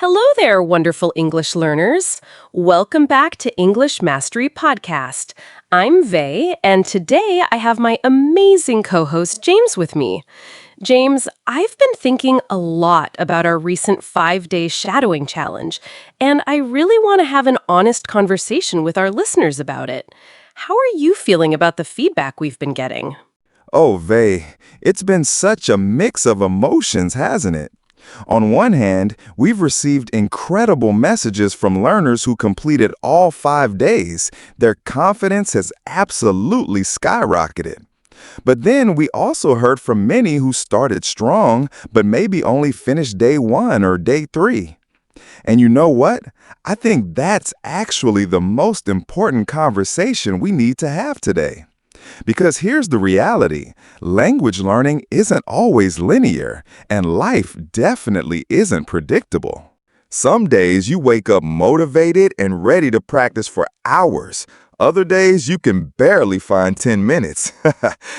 Hello there, wonderful English learners. Welcome back to English Mastery Podcast. I'm Vey, and today I have my amazing co-host James with me. James, I've been thinking a lot about our recent 5-day shadowing challenge, and I really want to have an honest conversation with our listeners about it. How are you feeling about the feedback we've been getting? Oh, Vey, it's been such a mix of emotions, hasn't it? On one hand, we've received incredible messages from learners who completed all 5 days. Their confidence has absolutely skyrocketed. But then we also heard from many who started strong, but maybe only finished day 1 or day 3. And you know what? I think that's actually the most important conversation we need to have today. Because here's the reality. Language learning isn't always linear, and life definitely isn't predictable. Some days you wake up motivated and ready to practice for hours. Other days you can barely find 10 minutes.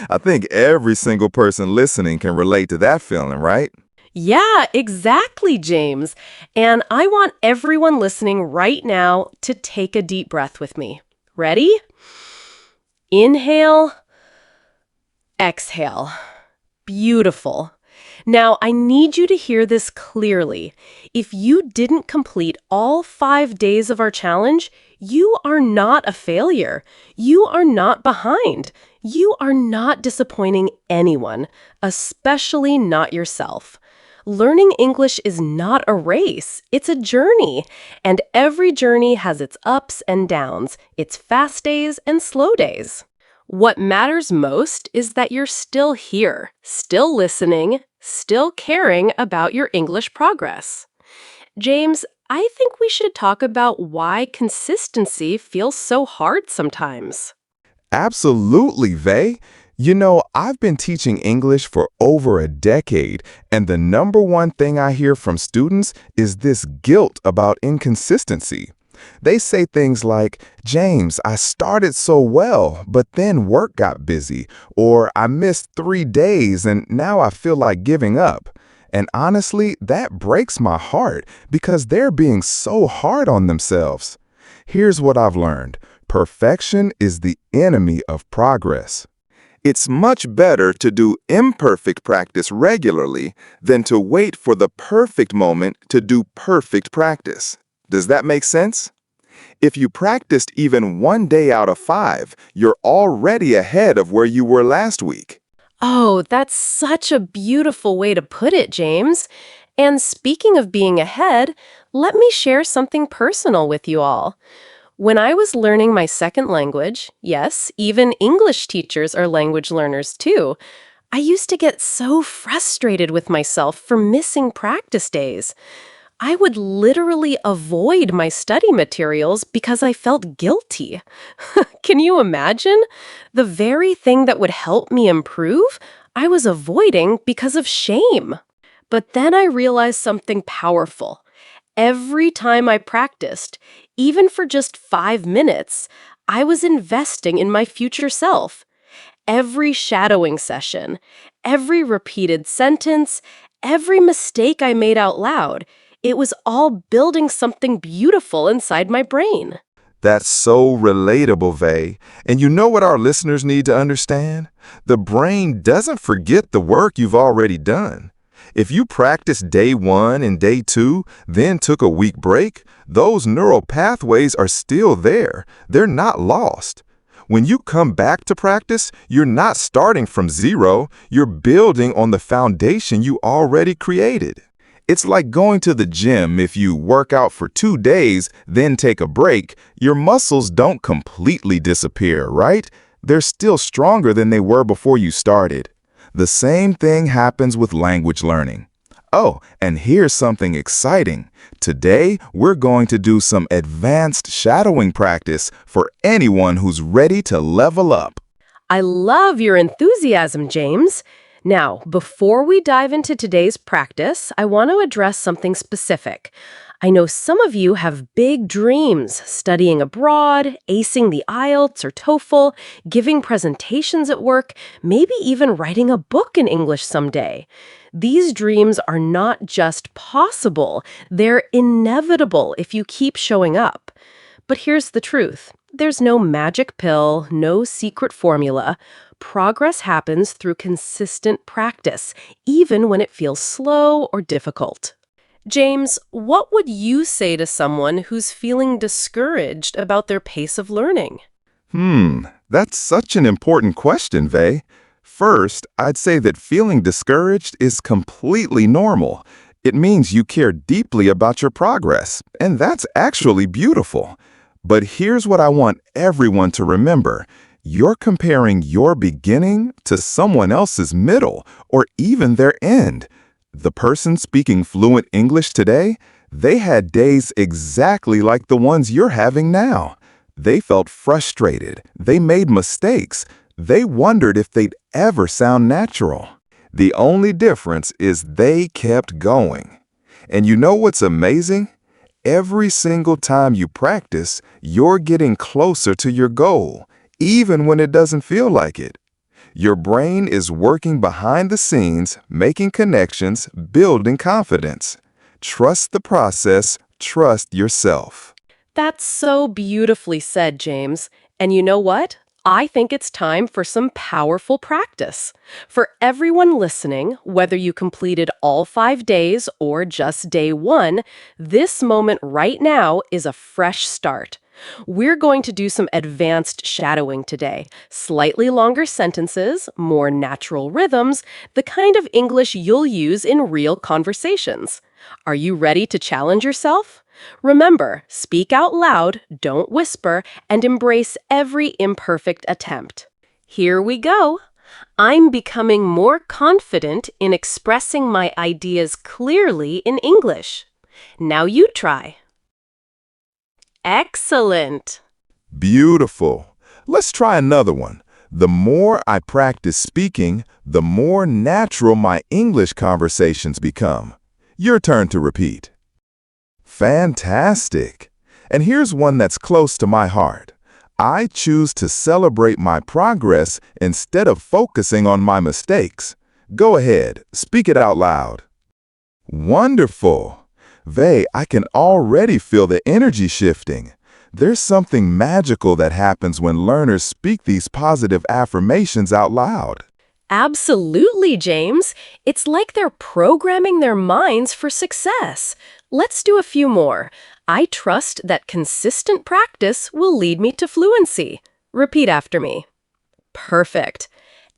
I think every single person listening can relate to that feeling, right? Yeah, exactly, James. And I want everyone listening right now to take a deep breath with me. Ready? Inhale, exhale. Beautiful. Now, I need you to hear this clearly. If you didn't complete all 5 days of our challenge, you are not a failure. You are not behind. You are not disappointing anyone, especially not yourself. Learning English is not a race, it's a journey. And every journey has its ups and downs, its fast days and slow days. What matters most is that you're still here, still listening, still caring about your English progress. James, I think we should talk about why consistency feels so hard sometimes. Absolutely, Vey. You know, I've been teaching English for over a decade, and the number one thing I hear from students is this guilt about inconsistency. They say things like, James, I started so well, but then work got busy, or I missed 3 days and now I feel like giving up. And honestly, that breaks my heart because they're being so hard on themselves. Here's what I've learned. Perfection is the enemy of progress. It's much better to do imperfect practice regularly than to wait for the perfect moment to do perfect practice. Does that make sense? If you practiced even 1 day out of 5, you're already ahead of where you were last week. Oh, that's such a beautiful way to put it, James. And speaking of being ahead, let me share something personal with you all. When I was learning my second language, yes, even English teachers are language learners too, I used to get so frustrated with myself for missing practice days. I would literally avoid my study materials because I felt guilty. Can you imagine? The very thing that would help me improve, I was avoiding because of shame. But then I realized something powerful. Every time I practiced, even for just 5 minutes, I was investing in my future self. Every shadowing session, every repeated sentence, every mistake I made out loud, it was all building something beautiful inside my brain. That's so relatable, Vey. And you know what our listeners need to understand? The brain doesn't forget the work you've already done. If you practiced day 1 and day 2, then took a week break, those neural pathways are still there. They're not lost. When you come back to practice, you're not starting from zero. You're building on the foundation you already created. It's like going to the gym. If you work out for 2 days, then take a break, your muscles don't completely disappear, right? They're still stronger than they were before you started. The same thing happens with language learning. Oh, and here's something exciting. Today, we're going to do some advanced shadowing practice for anyone who's ready to level up. I love your enthusiasm, James. Now, before we dive into today's practice, I want to address something specific. I know some of you have big dreams, studying abroad, acing the IELTS or TOEFL, giving presentations at work, maybe even writing a book in English someday. These dreams are not just possible, they're inevitable if you keep showing up. But here's the truth. There's no magic pill, no secret formula. Progress happens through consistent practice, even when it feels slow or difficult. James, what would you say to someone who's feeling discouraged about their pace of learning? That's such an important question, Vey. First, I'd say that feeling discouraged is completely normal. It means you care deeply about your progress, and that's actually beautiful. But here's what I want everyone to remember. You're comparing your beginning to someone else's middle, or even their end. The person speaking fluent English today, they had days exactly like the ones you're having now. They felt frustrated. They made mistakes. They wondered if they'd ever sound natural. The only difference is they kept going. And you know what's amazing? Every single time you practice, you're getting closer to your goal, even when it doesn't feel like it. Your brain is working behind the scenes, making connections, building confidence. Trust the process, trust yourself. That's so beautifully said, James. And you know what? I think it's time for some powerful practice. For everyone listening, whether you completed all 5 days or just day 1, this moment right now is a fresh start. We're going to do some advanced shadowing today. Slightly longer sentences, more natural rhythms, the kind of English you'll use in real conversations. Are you ready to challenge yourself? Remember, speak out loud, don't whisper, and embrace every imperfect attempt. Here we go. I'm becoming more confident in expressing my ideas clearly in English. Now you try. Excellent. Beautiful. Let's try another one. The more I practice speaking, the more natural my English conversations become. Your turn to repeat. Fantastic. And here's one that's close to my heart. I choose to celebrate my progress instead of focusing on my mistakes. Go ahead, speak it out loud. Wonderful. Vey, I can already feel the energy shifting. There's something magical that happens when learners speak these positive affirmations out loud. Absolutely, James. It's like they're programming their minds for success. Let's do a few more. I trust that consistent practice will lead me to fluency. Repeat after me. Perfect.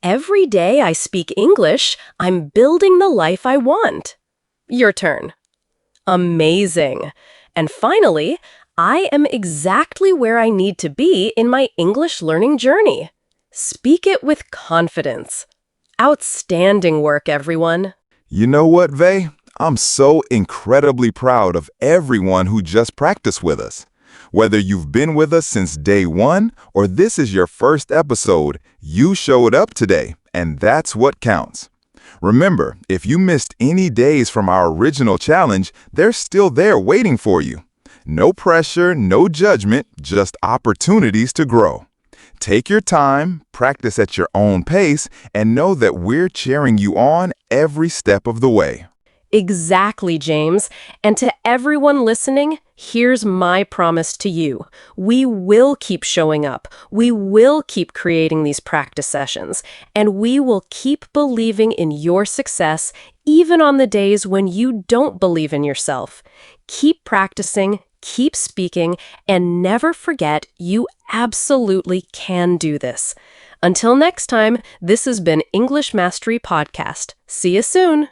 Every day I speak English, I'm building the life I want. Your turn. Amazing. And finally, I am exactly where I need to be in my English learning journey. Speak it with confidence. Outstanding work, everyone. You know what, Vey? I'm so incredibly proud of everyone who just practiced with us. Whether you've been with us since day 1 or this is your first episode, you showed up today, and that's what counts. Remember, if you missed any days from our original challenge, they're still there waiting for you. No pressure, no judgment, just opportunities to grow. Take your time, practice at your own pace, and know that we're cheering you on every step of the way. Exactly, James. And to everyone listening, here's my promise to you. We will keep showing up. We will keep creating these practice sessions. And we will keep believing in your success, even on the days when you don't believe in yourself. Keep practicing, keep speaking, and never forget you absolutely can do this. Until next time, this has been English Mastery Podcast. See you soon.